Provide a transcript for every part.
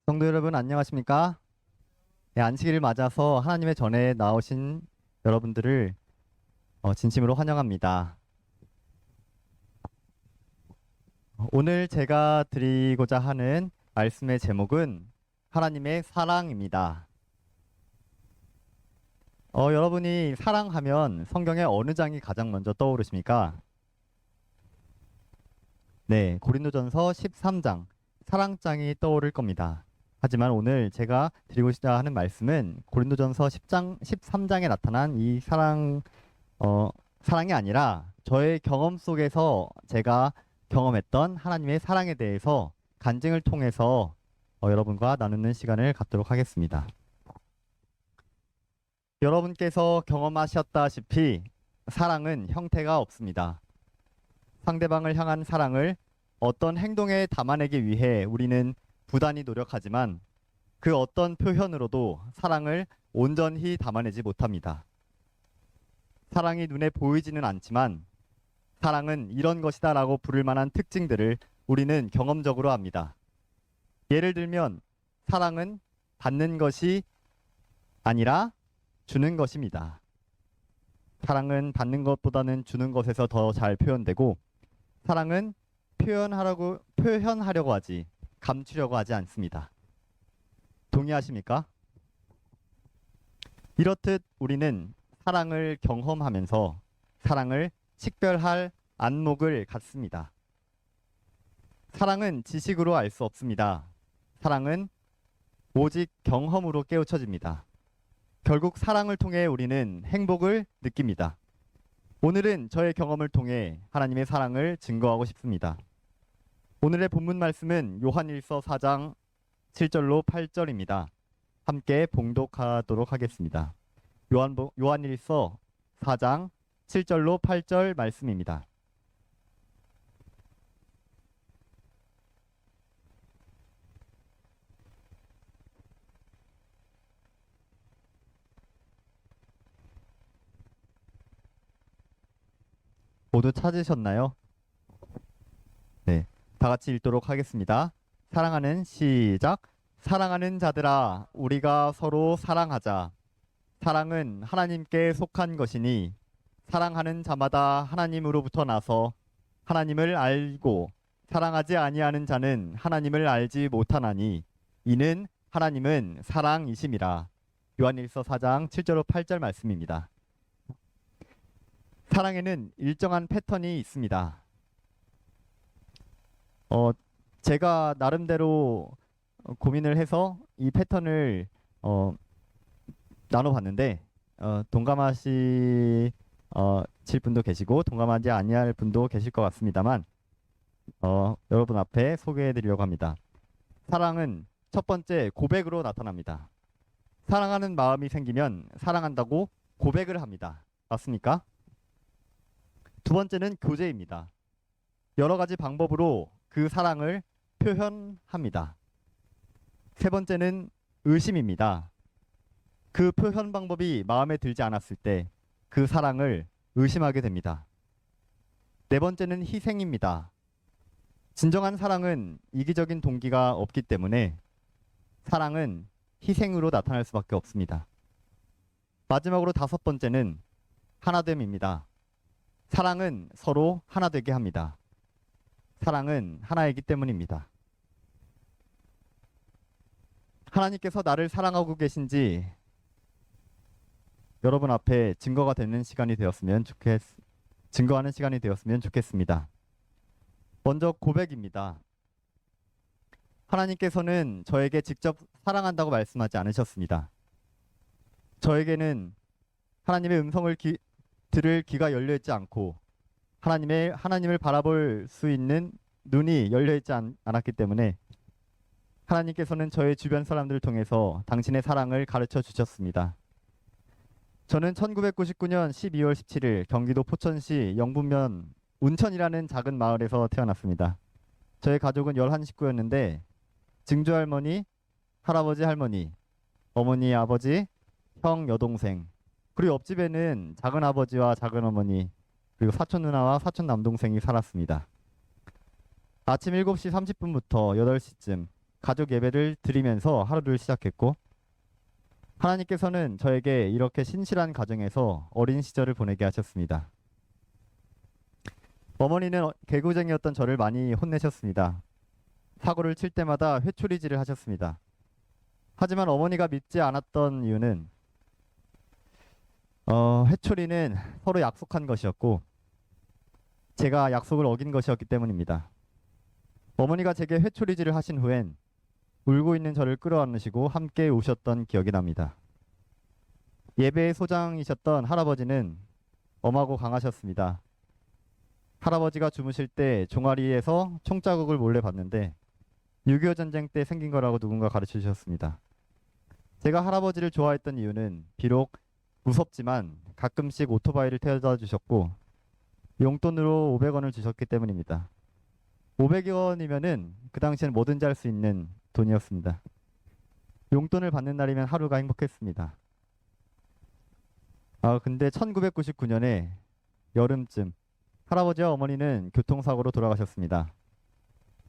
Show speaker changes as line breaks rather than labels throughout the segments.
성도 여러분 안녕하십니까? 네, 안식일을 맞아서 하나님의 전에 나오신 여러분들을 진심으로 환영합니다. 오늘 제가 드리고자 하는 말씀의 제목은 하나님의 사랑입니다. 여러분이 사랑하면 성경에 어느 장이 가장 먼저 떠오르십니까? 네, 고린도전서 13장 사랑장이 떠오를 겁니다. 하지만 오늘 제가 드리고자 하는 말씀은 고린도전서 10장, 13장에 나타난 이 어, 사랑이 아니라 저의 경험 속에서 제가 경험했던 하나님의 사랑에 대해서 간증을 통해서 여러분과 나누는 시간을 갖도록 하겠습니다. 여러분께서 경험하셨다시피 사랑은 형태가 없습니다. 상대방을 향한 사랑을 어떤 행동에 담아내기 위해 우리는 부단히 노력하지만 그 어떤 표현으로도 사랑을 온전히 담아내지 못합니다. 사랑이 눈에 보이지는 않지만 사랑은 이런 것이다라고 부를 만한 특징들을 우리는 경험적으로 합니다. 예를 들면 사랑은 받는 것이 아니라 주는 것입니다. 사랑은 받는 것보다는 주는 것에서 더 잘 표현되고 사랑은 표현하려고 하지 감추려고 하지 않습니다. 동의하십니까? 이렇듯 우리는 사랑을 경험하면서 사랑을 식별할 안목을 갖습니다. 사랑은 지식으로 알 수 없습니다. 사랑은 오직 경험으로 깨우쳐집니다. 결국 사랑을 통해 우리는 행복을 느낍니다. 오늘은 저의 경험을 통해 하나님의 사랑을 증거하고 싶습니다. 오늘의 본문 말씀은 요한일서 4장 7절로 8절입니다. 함께 봉독하도록 하겠습니다. 요한일서 4장 7절로 8절 말씀입니다. 모두 찾으셨나요? 네. 다 같이 읽도록 하겠습니다. 사랑하는 시작. 사랑하는 자들아, 우리가 서로 사랑하자. 사랑은 하나님께 속한 것이니 사랑하는 자마다 하나님으로부터 나서 하나님을 알고 사랑하지 아니하는 자는 하나님을 알지 못하나니 이는 하나님은 사랑이심이라. 요한일서 4장 7절로 8절 말씀입니다. 사랑에는 일정한 패턴이 있습니다. 제가 나름대로 고민을 해서 이 패턴을 나눠봤는데 동감하실 분도 계시고 동감하지 아니할 분도 계실 것 같습니다만 여러분 앞에 소개해드리려고 합니다. 사랑은 첫 번째 고백으로 나타납니다. 사랑하는 마음이 생기면 사랑한다고 고백을 합니다. 맞습니까? 두 번째는 교제입니다. 여러 가지 방법으로 그 사랑을 표현합니다. 세 번째는 의심입니다. 그 표현 방법이 마음에 들지 않았을 때 그 사랑을 의심하게 됩니다. 네 번째는 희생입니다. 진정한 사랑은 이기적인 동기가 없기 때문에 사랑은 희생으로 나타날 수밖에 없습니다. 마지막으로 다섯 번째는 하나됨입니다. 사랑은 서로 하나 되게 합니다. 사랑은 하나이기 때문입니다. 하나님께서 나를 사랑하고 계신지 여러분 앞에 증거하는 시간이 되었으면 좋겠습니다. 먼저 고백입니다. 하나님께서는 저에게 직접 사랑한다고 말씀하지 않으셨습니다. 저에게는 하나님의 음성을 들을 귀가 열려 있지 않고 하나님을 바라볼 수 있는 눈이 열려 있지 않았기 때문에 하나님께서는 저의 주변 사람들을 통해서 당신의 사랑을 가르쳐 주셨습니다. 저는 1999년 12월 17일 경기도 포천시 영분면 운천이라는 작은 마을에서 태어났습니다. 저의 가족은 11식구였는데 증조할머니, 할아버지, 할머니, 어머니, 아버지, 형, 여동생 그리고 옆집에는 작은 아버지와 작은 어머니 그리고 사촌 누나와 사촌 남동생이 살았습니다. 아침 7시 30분부터 8시쯤 가족 예배를 드리면서 하루를 시작했고 하나님께서는 저에게 이렇게 신실한 가정에서 어린 시절을 보내게 하셨습니다. 어머니는 개구쟁이였던 저를 많이 혼내셨습니다. 사고를 칠 때마다 회초리질을 하셨습니다. 하지만 어머니가 믿지 않았던 이유는 회초리는 서로 약속한 것이었고 제가 약속을 어긴 것이었기 때문입니다. 어머니가 제게 회초리질을 하신 후엔 울고 있는 저를 끌어안으시고 함께 우셨던 기억이 납니다. 예배의 소장이셨던 할아버지는 엄하고 강하셨습니다. 할아버지가 주무실 때 종아리에서 총자국을 몰래 봤는데 6.25 전쟁 때 생긴 거라고 누군가 가르쳐 주셨습니다. 제가 할아버지를 좋아했던 이유는 비록 무섭지만 가끔씩 오토바이를 태워다 주셨고 용돈으로 500원을 주셨기 때문입니다. 500원이면은 그 당시에는 뭐든지 할 수 있는 돈이었습니다. 용돈을 받는 날이면 하루가 행복했습니다. 근데 1999년에 여름쯤 할아버지와 어머니는 교통사고로 돌아가셨습니다.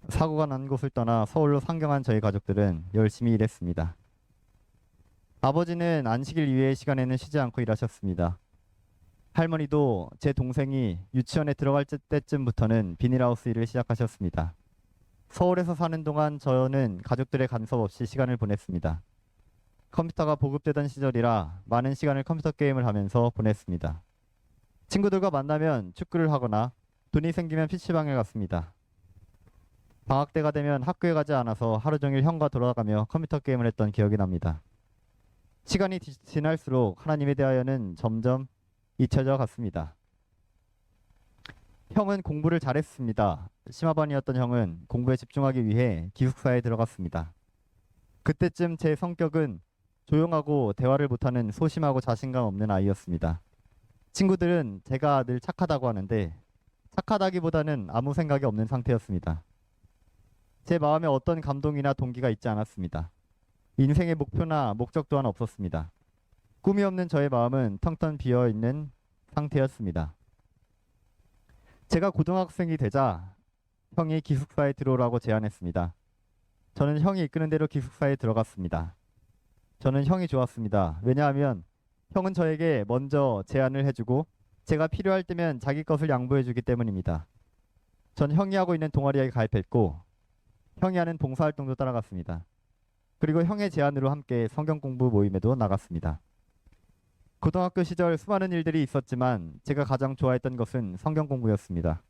사고가 난 곳을 떠나 서울로 상경한 저희 가족들은 열심히 일했습니다. 아버지는 안식일 이외의 시간에는 쉬지 않고 일하셨습니다. 할머니도 제 동생이 유치원에 들어갈 때쯤부터는 비닐하우스 일을 시작하셨습니다. 서울에서 사는 동안 저는 가족들의 간섭 없이 시간을 보냈습니다. 컴퓨터가 보급되던 시절이라 많은 시간을 컴퓨터 게임을 하면서 보냈습니다. 친구들과 만나면 축구를 하거나 돈이 생기면 PC방에 갔습니다. 방학 때가 되면 학교에 가지 않아서 하루 종일 형과 돌아가며 컴퓨터 게임을 했던 기억이 납니다. 시간이 지날수록 하나님에 대하여는 점점 잊혀져 갔습니다. 형은 공부를 잘했습니다. 심화반이었던 형은 공부에 집중하기 위해 기숙사에 들어갔습니다. 그때쯤 제 성격은 조용하고 대화를 못하는 소심하고 자신감 없는 아이였습니다. 친구들은 제가 늘 착하다고 하는데 착하다기보다는 아무 생각이 없는 상태였습니다. 제 마음에 어떤 감동이나 동기가 있지 않았습니다. 인생의 목표나 목적 또한 없었습니다. 꿈이 없는 저의 마음은 텅텅 비어있는 상태였습니다. 제가 고등학생이 되자 형이 기숙사에 들어오라고 제안했습니다. 저는 형이 이끄는 대로 기숙사에 들어갔습니다. 저는 형이 좋았습니다. 왜냐하면 형은 저에게 먼저 제안을 해주고 제가 필요할 때면 자기 것을 양보해주기 때문입니다. 전 형이 하고 있는 동아리에 가입했고 형이 하는 봉사활동도 따라갔습니다. 그리고 형의 제안으로 함께 성경 공부 모임에도 나갔습니다. 고등학교 시절 수많은 일들이 있었지만 제가 가장 좋아했던 것은 성경 공부였습니다.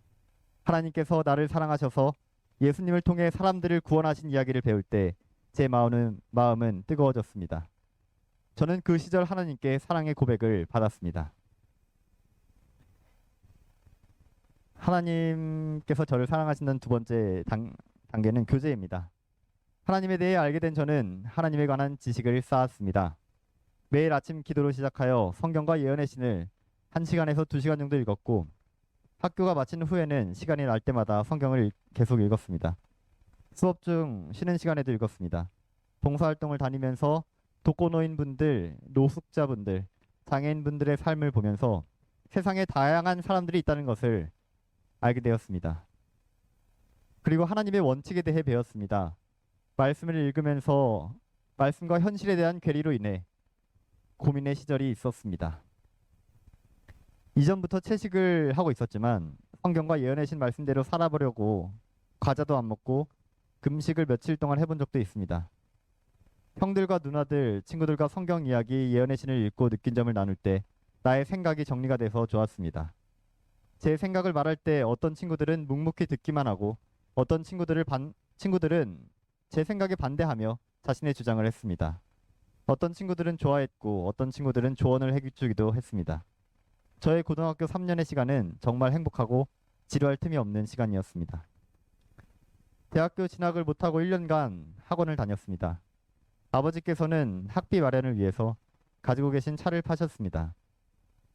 하나님께서 나를 사랑하셔서 예수님을 통해 사람들을 구원하신 이야기를 배울 때 제 마음은 뜨거워졌습니다. 저는 그 시절 하나님께 사랑의 고백을 받았습니다. 하나님께서 저를 사랑하시는 두 번째 단계는 교제입니다. 하나님에 대해 알게 된 저는 하나님에 관한 지식을 쌓았습니다. 매일 아침 기도로 시작하여 성경과 예언의 신을 1시간에서 2시간 정도 읽었고 학교가 마친 후에는 시간이 날 때마다 성경을 계속 읽었습니다. 수업 중 쉬는 시간에도 읽었습니다. 봉사활동을 다니면서 독거노인분들, 노숙자분들, 장애인분들의 삶을 보면서 세상에 다양한 사람들이 있다는 것을 알게 되었습니다. 그리고 하나님의 원칙에 대해 배웠습니다. 말씀을 읽으면서 말씀과 현실에 대한 괴리로 인해 고민의 시절이 있었습니다. 이전부터 채식을 하고 있었지만 성경과 예언의 신 말씀대로 살아보려고 과자도 안 먹고 금식을 며칠 동안 해본 적도 있습니다. 형들과 누나들, 친구들과 성경 이야기, 예언의 신을 읽고 느낀 점을 나눌 때 나의 생각이 정리가 돼서 좋았습니다. 제 생각을 말할 때 어떤 친구들은 묵묵히 듣기만 하고 어떤 친구들은 제 생각에 반대하며 자신의 주장을 했습니다. 어떤 친구들은 좋아했고 어떤 친구들은 조언을 해주기도 했습니다. 저의 고등학교 3년의 시간은 정말 행복하고 지루할 틈이 없는 시간이었습니다. 대학교 진학을 못하고 1년간 학원을 다녔습니다. 아버지께서는 학비 마련을 위해서 가지고 계신 차를 파셨습니다.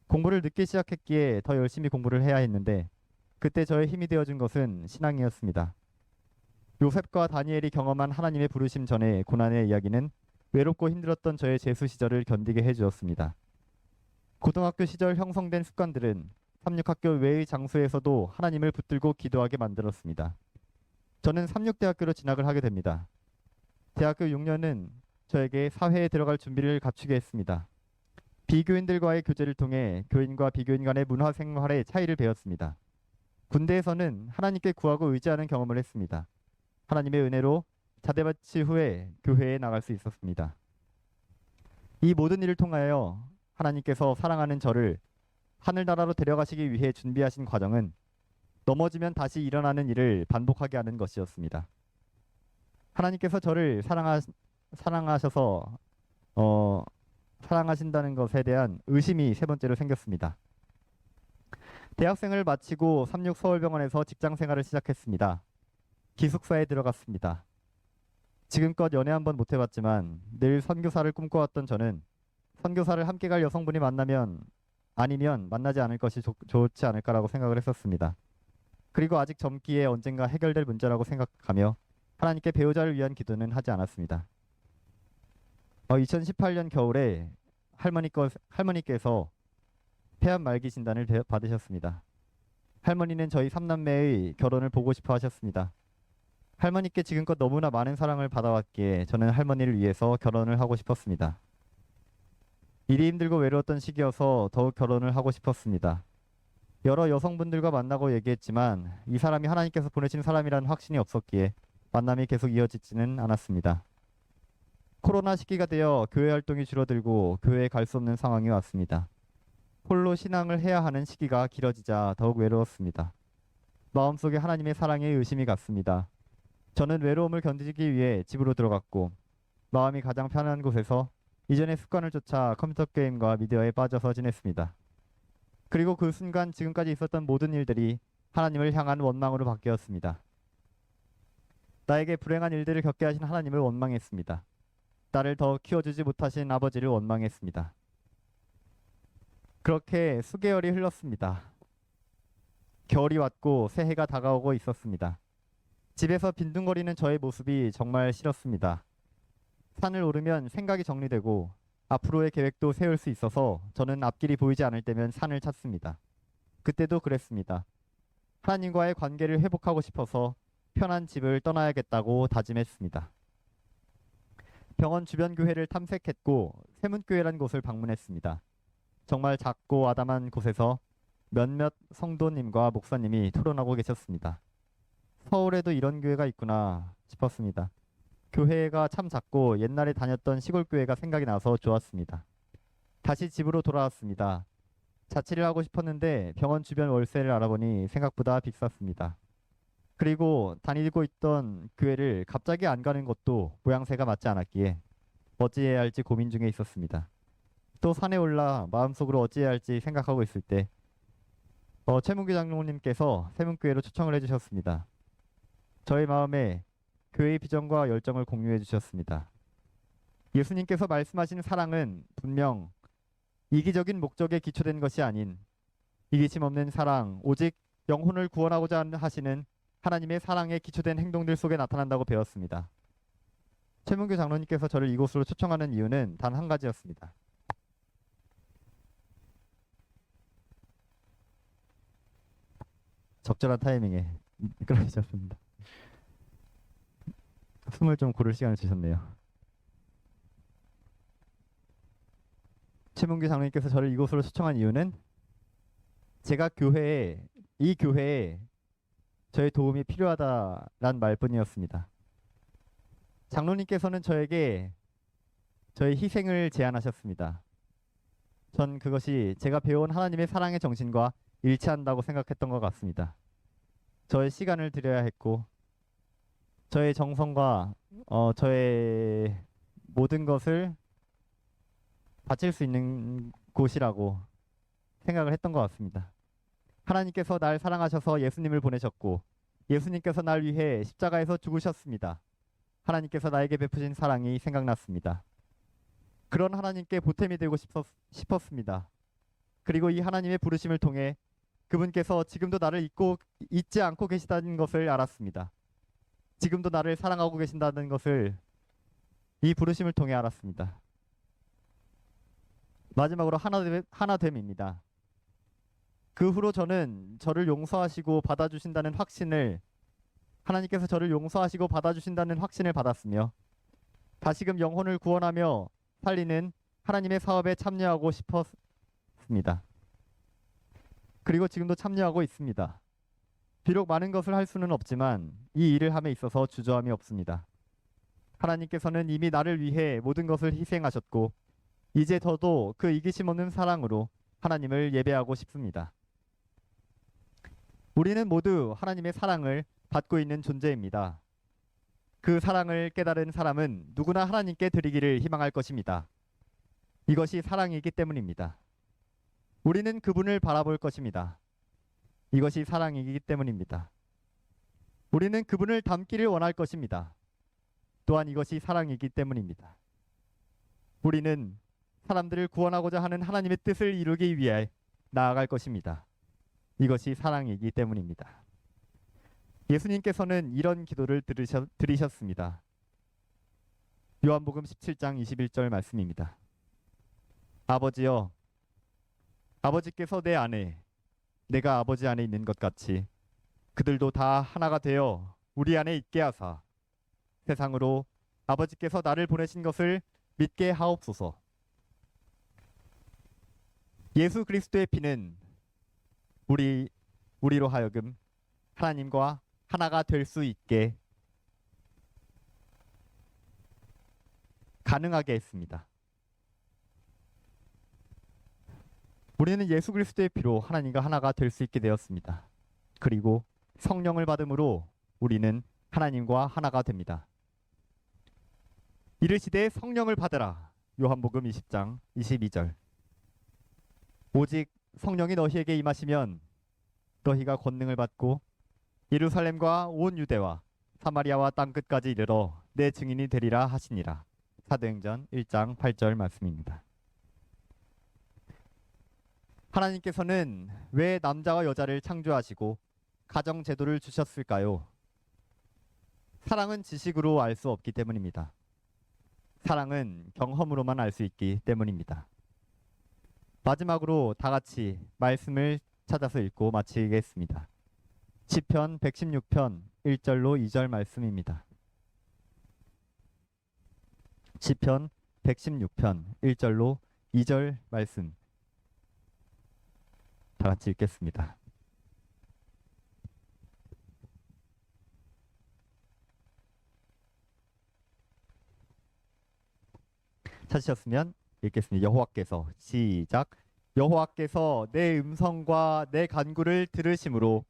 공부를 늦게 시작했기에 더 열심히 공부를 해야 했는데 그때 저의 힘이 되어준 것은 신앙이었습니다. 요셉과 다니엘이 경험한 하나님의 부르심 전에 고난의 이야기는 외롭고 힘들었던 저의 재수 시절을 견디게 해주었습니다. 고등학교 시절 형성된 습관들은 삼육학교 외의 장소에서도 하나님을 붙들고 기도하게 만들었습니다. 저는 삼육대학교로 진학을 하게 됩니다. 대학교 6년은 저에게 사회에 들어갈 준비를 갖추게 했습니다. 비교인들과의 교제를 통해 교인과 비교인 간의 문화 생활의 차이를 배웠습니다. 군대에서는 하나님께 구하고 의지하는 경험을 했습니다. 하나님의 은혜로 자대마치 후에 교회에 나갈 수 있었습니다. 이 모든 일을 통하여 하나님께서 사랑하는 저를 하늘나라로 데려가시기 위해 준비하신 과정은 넘어지면 다시 일어나는 일을 반복하게 하는 것이었습니다. 하나님께서 저를 사랑하셔서 사랑하신다는 것에 대한 의심이 세 번째로 생겼습니다. 대학생을 마치고 삼육서울병원에서 직장 생활을 시작했습니다. 기숙사에 들어갔습니다. 지금껏 연애 한번 못 해봤지만 늘 선교사를 꿈꿔왔던 저는 선교사를 함께 갈 여성분이 만나면 아니면 만나지 않을 것이 좋지 않을까라고 생각을 했었습니다. 그리고 아직 젊기에 언젠가 해결될 문제라고 생각하며 하나님께 배우자를 위한 기도는 하지 않았습니다. 2018년 겨울에 할머니께서 폐암 말기 진단을 받으셨습니다. 할머니는 저희 3남매의 결혼을 보고 싶어 하셨습니다. 할머니께 지금껏 너무나 많은 사랑을 받아왔기에 저는 할머니를 위해서 결혼을 하고 싶었습니다. 일이 힘들고 외로웠던 시기여서 더욱 결혼을 하고 싶었습니다. 여러 여성분들과 만나고 얘기했지만 이 사람이 하나님께서 보내신 사람이라는 확신이 없었기에 만남이 계속 이어지지는 않았습니다. 코로나 시기가 되어 교회 활동이 줄어들고 교회에 갈 수 없는 상황이 왔습니다. 홀로 신앙을 해야 하는 시기가 길어지자 더욱 외로웠습니다. 마음속에 하나님의 사랑에 의심이 갔습니다. 저는 외로움을 견디기 위해 집으로 들어갔고 마음이 가장 편한 곳에서 이전의 습관을 쫓아 컴퓨터 게임과 미디어에 빠져서 지냈습니다. 그리고 그 순간 지금까지 있었던 모든 일들이 하나님을 향한 원망으로 바뀌었습니다. 나에게 불행한 일들을 겪게 하신 하나님을 원망했습니다. 나를 더 키워주지 못하신 아버지를 원망했습니다. 그렇게 수개월이 흘렀습니다. 겨울이 왔고 새해가 다가오고 있었습니다. 집에서 빈둥거리는 저의 모습이 정말 싫었습니다. 산을 오르면 생각이 정리되고 앞으로의 계획도 세울 수 있어서 저는 앞길이 보이지 않을 때면 산을 찾습니다. 그때도 그랬습니다. 하나님과의 관계를 회복하고 싶어서 편한 집을 떠나야겠다고 다짐했습니다. 병원 주변 교회를 탐색했고 세문교회란 곳을 방문했습니다. 정말 작고 아담한 곳에서 몇몇 성도님과 목사님이 토론하고 계셨습니다. 서울에도 이런 교회가 있구나 싶었습니다. 교회가 참 작고 옛날에 다녔던 시골 교회가 생각이 나서 좋았습니다. 다시 집으로 돌아왔습니다. 자취를 하고 싶었는데 병원 주변 월세를 알아보니 생각보다 비쌌습니다. 그리고 다니고 있던 교회를 갑자기 안 가는 것도 모양새가 맞지 않았기에 어찌해야 할지 고민 중에 있었습니다. 또 산에 올라 마음속으로 어찌해야 할지 생각하고 있을 때 최문규 장로님께서 세문교회로 초청을 해주셨습니다. 저의 마음에 교회의 비전과 열정을 공유해 주셨습니다. 예수님께서 말씀하신 사랑은 분명 이기적인 목적에 기초된 것이 아닌 이기심 없는 사랑, 오직 영혼을 구원하고자 하시는 하나님의 사랑에 기초된 행동들 속에 나타난다고 배웠습니다. 최문규 장로님께서 저를 이곳으로 초청하는 이유는 단 한 가지였습니다. 적절한 타이밍에 끌어주셨습니다. 숨을 좀 고를 시간을 주셨네요. 최문규 장로님께서 저를 이곳으로 초청한 이유는 제가 이 교회에 저의 도움이 필요하다란 말뿐이었습니다. 장로님께서는 저에게 저의 희생을 제안하셨습니다. 전 그것이 제가 배운 하나님의 사랑의 정신과 일치한다고 생각했던 것 같습니다. 저의 시간을 드려야 했고 저의 정성과 저의 모든 것을 바칠 수 있는 곳이라고 생각을 했던 것 같습니다. 하나님께서 날 사랑하셔서 예수님을 보내셨고 예수님께서 날 위해 십자가에서 죽으셨습니다. 하나님께서 나에게 베푸신 사랑이 생각났습니다. 그런 하나님께 보탬이 되고 싶었습니다. 그리고 이 하나님의 부르심을 통해 그분께서 지금도 나를 잊지 않고 계시다는 것을 알았습니다. 지금도 나를 사랑하고 계신다는 것을 이 부르심을 통해 알았습니다. 마지막으로 하나됨입니다. 그 후로 저는 저를 용서하시고 받아주신다는 확신을 하나님께서 저를 용서하시고 받아주신다는 확신을 받았으며 다시금 영혼을 구원하며 살리는 하나님의 사업에 참여하고 싶었습니다. 그리고 지금도 참여하고 있습니다. 비록 많은 것을 할 수는 없지만 이 일을 함에 있어서 주저함이 없습니다. 하나님께서는 이미 나를 위해 모든 것을 희생하셨고 이제 저도 그 이기심 없는 사랑으로 하나님을 예배하고 싶습니다. 우리는 모두 하나님의 사랑을 받고 있는 존재입니다. 그 사랑을 깨달은 사람은 누구나 하나님께 드리기를 희망할 것입니다. 이것이 사랑이기 때문입니다. 우리는 그분을 바라볼 것입니다. 이것이 사랑이기 때문입니다. 우리는 그분을 닮기를 원할 것입니다. 또한 이것이 사랑이기 때문입니다. 우리는 사람들을 구원하고자 하는 하나님의 뜻을 이루기 위해 나아갈 것입니다. 이것이 사랑이기 때문입니다. 예수님께서는 이런 기도를 드리셨습니다. 요한복음 17장 21절 말씀입니다. 아버지여, 아버지께서 내 안에, 내가 아버지 안에 있는 것 같이 그들도 다 하나가 되어 우리 안에 있게 하사 세상으로 아버지께서 나를 보내신 것을 믿게 하옵소서. 예수 그리스도의 피는 우리로 하여금 하나님과 하나가 될 수 있게 가능하게 했습니다. 우리는 예수 그리스도의 피로 하나님과 하나가 될 수 있게 되었습니다. 그리고 성령을 받음으로 우리는 하나님과 하나가 됩니다. 이르시되 성령을 받으라. 요한복음 20장 22절. 오직 성령이 너희에게 임하시면 너희가 권능을 받고 예루살렘과 온 유대와 사마리아와 땅끝까지 이르러 내 증인이 되리라 하시니라. 사도행전 1장 8절 말씀입니다. 하나님께서는 왜 남자와 여자를 창조하시고 가정 제도를 주셨을까요? 사랑은 지식으로 알 수 없기 때문입니다. 사랑은 경험으로만 알 수 있기 때문입니다. 마지막으로 다 같이 말씀을 찾아서 읽고 마치겠습니다. 시편 116편 1절로 2절 말씀입니다. 시편 116편 1절로 2절 말씀 다 같이 읽겠습니다. 찾으셨으면 읽겠습니다. 여호와께서 시작. 여호와께서 내 음성과 내 간구를 들으심으로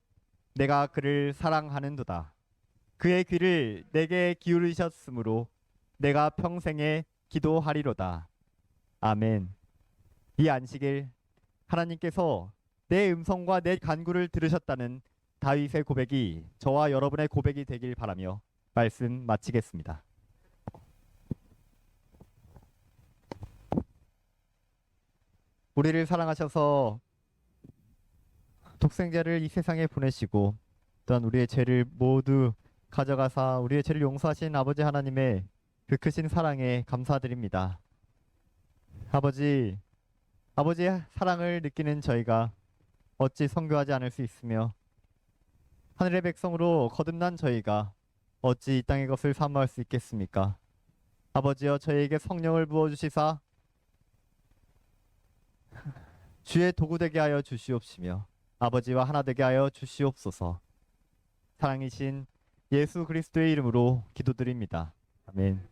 내가 그를 사랑하는도다. 그의 귀를 내게 기울이셨으므로 내가 평생에 기도하리로다. 아멘. 이 안식일 하나님께서 내 음성과 내 간구를 들으셨다는 다윗의 고백이 저와 여러분의 고백이 되길 바라며 말씀 마치겠습니다. 우리를 사랑하셔서 독생자를 이 세상에 보내시고 또한 우리의 죄를 모두 가져가사 우리의 죄를 용서하신 아버지 하나님의 그 크신 사랑에 감사드립니다. 아버지의 사랑을 느끼는 저희가 어찌 선교하지 않을 수 있으며 하늘의 백성으로 거듭난 저희가 어찌 이 땅의 것을 사모할 수 있겠습니까? 아버지여, 저희에게 성령을 부어주시사 주의 도구 되게 하여 주시옵시며 아버지와 하나 되게 하여 주시옵소서. 사랑이신 예수 그리스도의 이름으로 기도드립니다. 아멘.